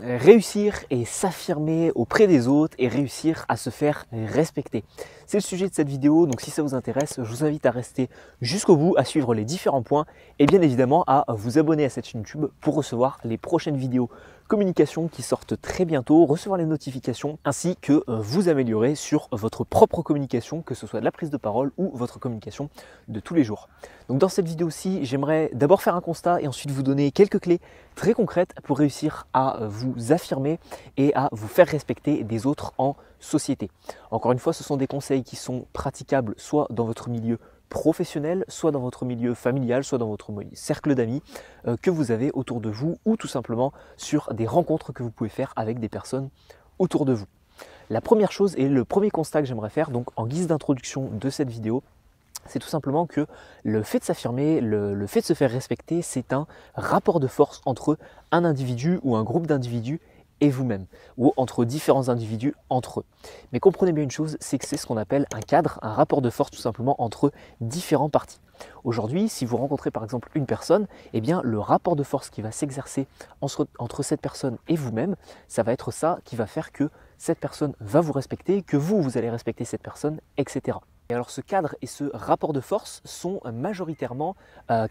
Réussir et s'affirmer auprès des autres et réussir à se faire respecter. C'est le sujet de cette vidéo, donc si ça vous intéresse, je vous invite à rester jusqu'au bout, à suivre les différents points et bien évidemment à vous abonner à cette chaîne YouTube pour recevoir les prochaines vidéos communication qui sortent très bientôt, recevoir les notifications ainsi que vous améliorer sur votre propre communication, que ce soit de la prise de parole ou votre communication de tous les jours. Donc dans cette vidéo-ci, j'aimerais d'abord faire un constat et ensuite vous donner quelques clés très concrètes pour réussir à vous affirmer et à vous faire respecter des autres en société. Encore une fois, ce sont des conseils qui sont praticables soit dans votre milieu professionnel, soit dans votre milieu familial, soit dans votre cercle d'amis que vous avez autour de vous ou tout simplement sur des rencontres que vous pouvez faire avec des personnes autour de vous. La première chose et le premier constat que j'aimerais faire donc en guise d'introduction de cette vidéo, c'est tout simplement que le fait de s'affirmer, le fait de se faire respecter, c'est un rapport de force entre un individu ou un groupe d'individus et vous-même, ou entre différents individus entre eux. Mais comprenez bien une chose, c'est que c'est ce qu'on appelle un cadre, un rapport de force tout simplement entre différents parties. Aujourd'hui, si vous rencontrez par exemple une personne, eh bien le rapport de force qui va s'exercer entre cette personne et vous-même, ça va être ça qui va faire que cette personne va vous respecter, que vous allez respecter cette personne, etc. Et alors ce cadre et ce rapport de force sont majoritairement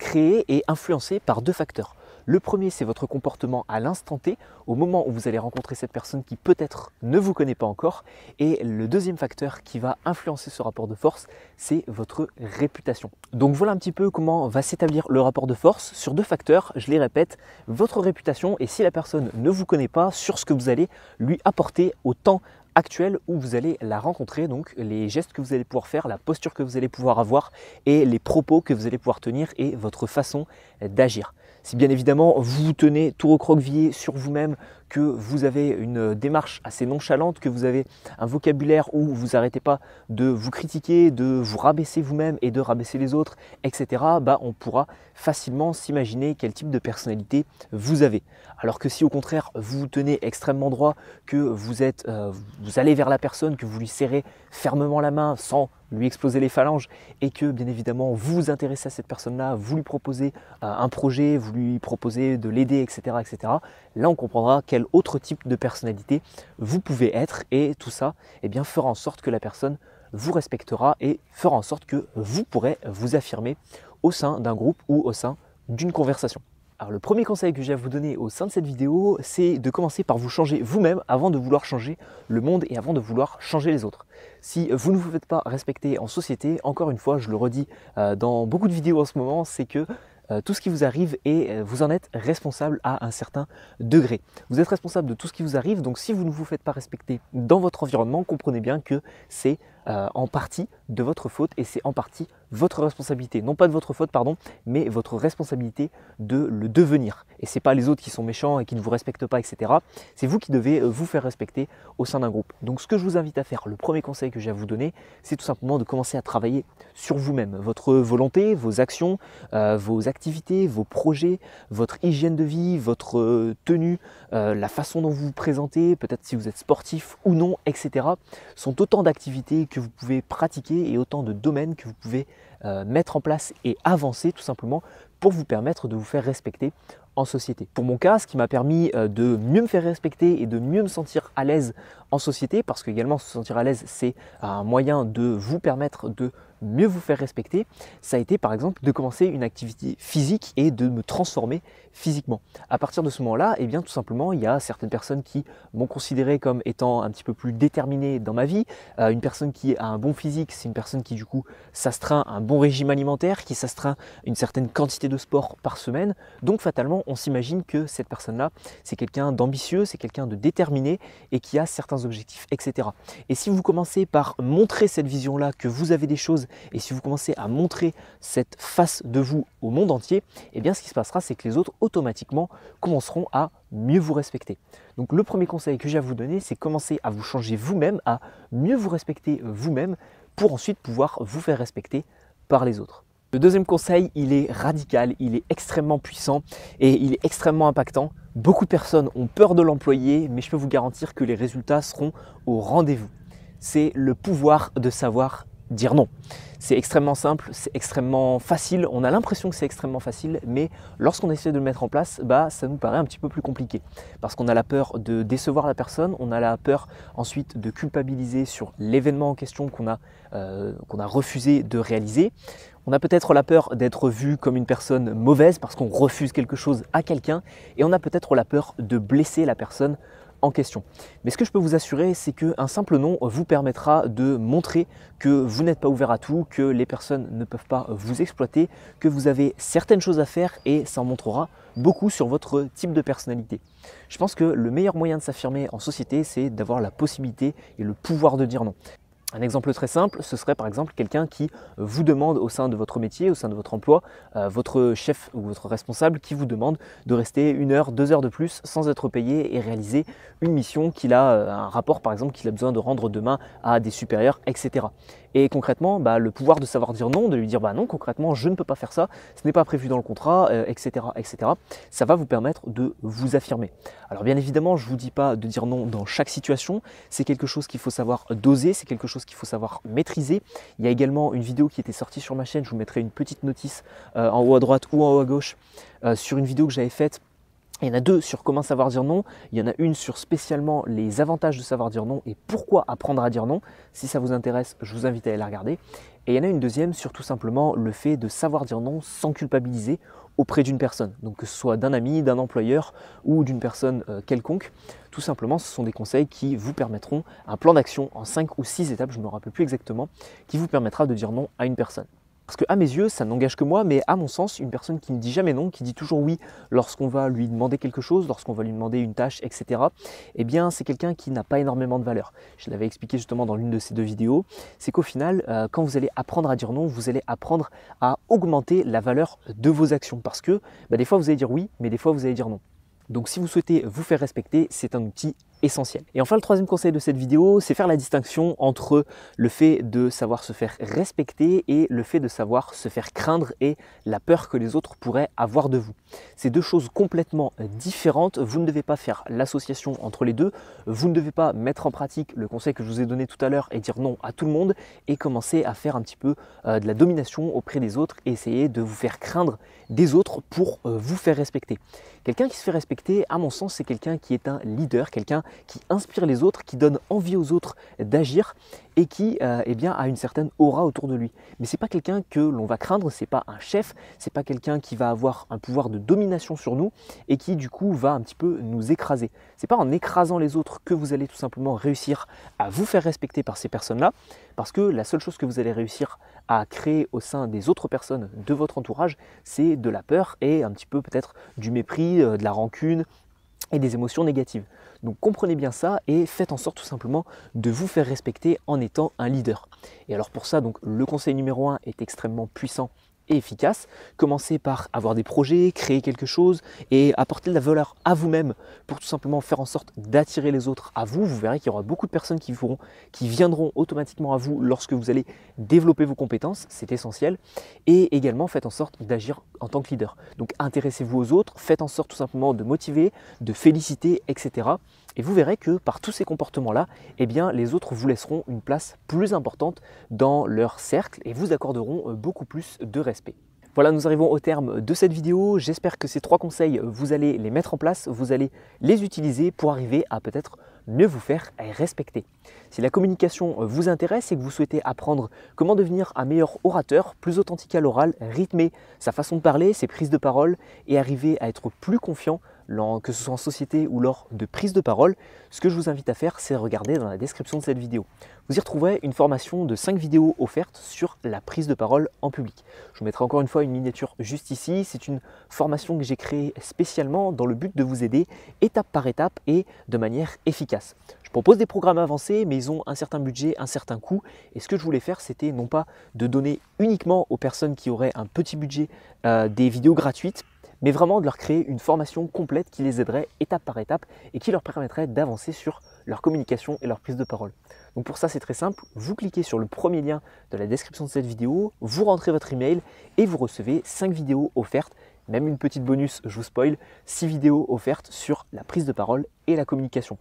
créés et influencés par deux facteurs. Le premier, c'est votre comportement à l'instant T, au moment où vous allez rencontrer cette personne qui peut-être ne vous connaît pas encore. Et le deuxième facteur qui va influencer ce rapport de force, c'est votre réputation. Donc voilà un petit peu comment va s'établir le rapport de force sur deux facteurs, je les répète, votre réputation et si la personne ne vous connaît pas, sur ce que vous allez lui apporter au temps actuelle où vous allez la rencontrer, donc les gestes que vous allez pouvoir faire, la posture que vous allez pouvoir avoir et les propos que vous allez pouvoir tenir et votre façon d'agir. Si bien évidemment vous vous tenez tout recroquevillé sur vous-même, que vous avez une démarche assez nonchalante, que vous avez un vocabulaire où vous n'arrêtez pas de vous critiquer, de vous rabaisser vous-même et de rabaisser les autres, etc., on pourra facilement s'imaginer quel type de personnalité vous avez. Alors que si au contraire vous vous tenez extrêmement droit, que vous allez vers la personne, que vous lui serrez fermement la main sans lui exploser les phalanges et que bien évidemment vous vous intéressez à cette personne-là, vous lui proposez un projet, vous lui proposez de l'aider, etc., etc., là on comprendra quel autre type de personnalité vous pouvez être et tout ça fera en sorte que la personne vous respectera et fera en sorte que vous pourrez vous affirmer au sein d'un groupe ou au sein d'une conversation. Alors le premier conseil que j'ai à vous donner au sein de cette vidéo, c'est de commencer par vous changer vous-même avant de vouloir changer le monde et avant de vouloir changer les autres. Si vous ne vous faites pas respecter en société, encore une fois, je le redis dans beaucoup de vidéos en ce moment, c'est que tout ce qui vous arrive et vous en êtes responsable à un certain degré. Vous êtes responsable de tout ce qui vous arrive, donc si vous ne vous faites pas respecter dans votre environnement, comprenez bien que c'est en partie de votre faute et c'est en partie votre responsabilité. Non pas de votre faute, pardon, mais votre responsabilité de le devenir. Et ce n'est pas les autres qui sont méchants et qui ne vous respectent pas, etc. C'est vous qui devez vous faire respecter au sein d'un groupe. Donc ce que je vous invite à faire, le premier conseil que j'ai à vous donner, c'est tout simplement de commencer à travailler sur vous-même. Votre volonté, vos actions, vos activités, vos projets, votre hygiène de vie, votre tenue, la façon dont vous vous présentez, peut-être si vous êtes sportif ou non, etc. sont autant d'activités que vous pouvez pratiquer et autant de domaines que vous pouvez mettre en place et avancer tout simplement pour vous permettre de vous faire respecter en société. Pour mon cas, ce qui m'a permis de mieux me faire respecter et de mieux me sentir à l'aise en société, parce que également se sentir à l'aise, c'est un moyen de vous permettre de mieux vous faire respecter, ça a été par exemple de commencer une activité physique et de me transformer physiquement. À partir de ce moment-là, tout simplement, il y a certaines personnes qui m'ont considéré comme étant un petit peu plus déterminé dans ma vie. Une personne qui a un bon physique, c'est une personne qui du coup s'astreint à un bon régime alimentaire, qui s'astreint une certaine quantité de sport par semaine. Donc fatalement, on s'imagine que cette personne-là, c'est quelqu'un d'ambitieux, c'est quelqu'un de déterminé et qui a certains objectifs, etc. Et si vous commencez par montrer cette vision-là, que vous avez des choses, et si vous commencez à montrer cette face de vous au monde entier, ce qui se passera, c'est que les autres automatiquement commenceront à mieux vous respecter. Donc le premier conseil que j'ai à vous donner, c'est commencer à vous changer vous-même, à mieux vous respecter vous-même pour ensuite pouvoir vous faire respecter par les autres. Le deuxième conseil, il est radical, il est extrêmement puissant et il est extrêmement impactant. Beaucoup de personnes ont peur de l'employer, mais je peux vous garantir que les résultats seront au rendez-vous. C'est le pouvoir de savoir dire non. C'est extrêmement simple, c'est extrêmement facile, on a l'impression que c'est extrêmement facile, mais lorsqu'on essaie de le mettre en place, ça nous paraît un petit peu plus compliqué. Parce qu'on a la peur de décevoir la personne, on a la peur ensuite de culpabiliser sur l'événement en question qu'on a refusé de réaliser. On a peut-être la peur d'être vu comme une personne mauvaise parce qu'on refuse quelque chose à quelqu'un, et on a peut-être la peur de blesser la personne en question. Mais ce que je peux vous assurer, c'est qu'un simple non vous permettra de montrer que vous n'êtes pas ouvert à tout, que les personnes ne peuvent pas vous exploiter, que vous avez certaines choses à faire, et ça en montrera beaucoup sur votre type de personnalité. Je pense que le meilleur moyen de s'affirmer en société, c'est d'avoir la possibilité et le pouvoir de dire non. Un exemple très simple, ce serait par exemple quelqu'un qui vous demande au sein de votre métier, au sein de votre emploi, votre chef ou votre responsable qui vous demande de rester 1 heure, 2 heures de plus sans être payé et réaliser une mission qu'il a, un rapport par exemple qu'il a besoin de rendre demain à des supérieurs, etc. Et concrètement, le pouvoir de savoir dire non, de lui dire non, concrètement je ne peux pas faire ça, ce n'est pas prévu dans le contrat, etc., etc. Ça va vous permettre de vous affirmer. Alors bien évidemment, je ne vous dis pas de dire non dans chaque situation, c'est quelque chose qu'il faut savoir doser, c'est quelque chose qu'il faut savoir maîtriser. Il y a également une vidéo qui était sortie sur ma chaîne, je vous mettrai une petite notice en haut à droite ou en haut à gauche sur une vidéo que j'avais faite. Il y en a 2 sur comment savoir dire non, il y en a une sur spécialement les avantages de savoir dire non et pourquoi apprendre à dire non. Si ça vous intéresse, je vous invite à aller la regarder. Et il y en a une deuxième sur tout simplement le fait de savoir dire non sans culpabiliser auprès d'une personne. Donc que ce soit d'un ami, d'un employeur ou d'une personne quelconque. Tout simplement, ce sont des conseils qui vous permettront un plan d'action en 5 ou 6 étapes, je ne me rappelle plus exactement, qui vous permettra de dire non à une personne. Parce qu'à mes yeux, ça n'engage que moi, mais à mon sens, une personne qui ne dit jamais non, qui dit toujours oui lorsqu'on va lui demander quelque chose, lorsqu'on va lui demander une tâche, etc., eh bien c'est quelqu'un qui n'a pas énormément de valeur. Je l'avais expliqué justement dans l'une de ces 2 vidéos, c'est qu'au final, quand vous allez apprendre à dire non, vous allez apprendre à augmenter la valeur de vos actions. Parce que des fois vous allez dire oui, mais des fois vous allez dire non. Donc si vous souhaitez vous faire respecter, c'est un outil essentiel. Et enfin, le troisième conseil de cette vidéo, c'est faire la distinction entre le fait de savoir se faire respecter et le fait de savoir se faire craindre et la peur que les autres pourraient avoir de vous. C'est 2 choses complètement différentes. Vous ne devez pas faire l'association entre les deux. Vous ne devez pas mettre en pratique le conseil que je vous ai donné tout à l'heure et dire non à tout le monde et commencer à faire un petit peu de la domination auprès des autres et essayer de vous faire craindre des autres pour vous faire respecter. Quelqu'un qui se fait respecter, à mon sens, c'est quelqu'un qui est un leader, quelqu'un qui inspire les autres, qui donne envie aux autres d'agir et qui a une certaine aura autour de lui. Mais ce n'est pas quelqu'un que l'on va craindre, ce n'est pas un chef, ce n'est pas quelqu'un qui va avoir un pouvoir de domination sur nous et qui du coup va un petit peu nous écraser. Ce n'est pas en écrasant les autres que vous allez tout simplement réussir à vous faire respecter par ces personnes-là, parce que la seule chose que vous allez réussir à créer au sein des autres personnes de votre entourage, c'est de la peur et un petit peu peut-être du mépris, de la rancune et des émotions négatives. Donc comprenez bien ça et faites en sorte tout simplement de vous faire respecter en étant un leader. Et alors pour ça, donc, le conseil numéro 1 est extrêmement puissant et efficace. Commencez par avoir des projets, créer quelque chose et apporter de la valeur à vous-même pour tout simplement faire en sorte d'attirer les autres à vous. Vous verrez qu'il y aura beaucoup de personnes qui viendront automatiquement à vous lorsque vous allez développer vos compétences, c'est essentiel. Et également faites en sorte d'agir en tant que leader. Donc intéressez-vous aux autres, faites en sorte tout simplement de motiver, de féliciter, etc. Et vous verrez que par tous ces comportements-là, eh bien, les autres vous laisseront une place plus importante dans leur cercle et vous accorderont beaucoup plus de respect. Voilà, nous arrivons au terme de cette vidéo. J'espère que ces 3 conseils, vous allez les mettre en place, vous allez les utiliser pour arriver à peut-être mieux vous faire respecter. Si la communication vous intéresse et que vous souhaitez apprendre comment devenir un meilleur orateur, plus authentique à l'oral, rythmer sa façon de parler, ses prises de parole et arriver à être plus confiant, que ce soit en société ou lors de prises de parole, ce que je vous invite à faire, c'est regarder dans la description de cette vidéo. Vous y retrouverez une formation de 5 vidéos offertes sur la prise de parole en public. Je vous mettrai encore une fois une miniature juste ici. C'est une formation que j'ai créée spécialement dans le but de vous aider étape par étape et de manière efficace. Je propose des programmes avancés, mais ils ont un certain budget, un certain coût. Et ce que je voulais faire, c'était non pas de donner uniquement aux personnes qui auraient un petit budget des vidéos gratuites, mais vraiment de leur créer une formation complète qui les aiderait étape par étape et qui leur permettrait d'avancer sur leur communication et leur prise de parole. Donc pour ça, c'est très simple, vous cliquez sur le premier lien de la description de cette vidéo, vous rentrez votre email et vous recevez 5 vidéos offertes, même une petite bonus, je vous spoil, 6 vidéos offertes sur la prise de parole et la communication.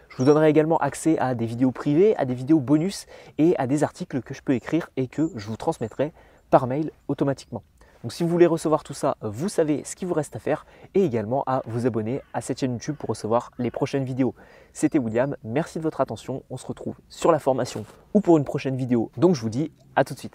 Je Je vous donnerai également accès à des vidéos privées, à des vidéos bonus et à des articles que je peux écrire et que je vous transmettrai par mail automatiquement. Donc si vous voulez recevoir tout ça, vous savez ce qu'il vous reste à faire et également à vous abonner à cette chaîne YouTube pour recevoir les prochaines vidéos. C'était William, merci de votre attention, on se retrouve sur la formation ou pour une prochaine vidéo. Donc je vous dis à tout de suite.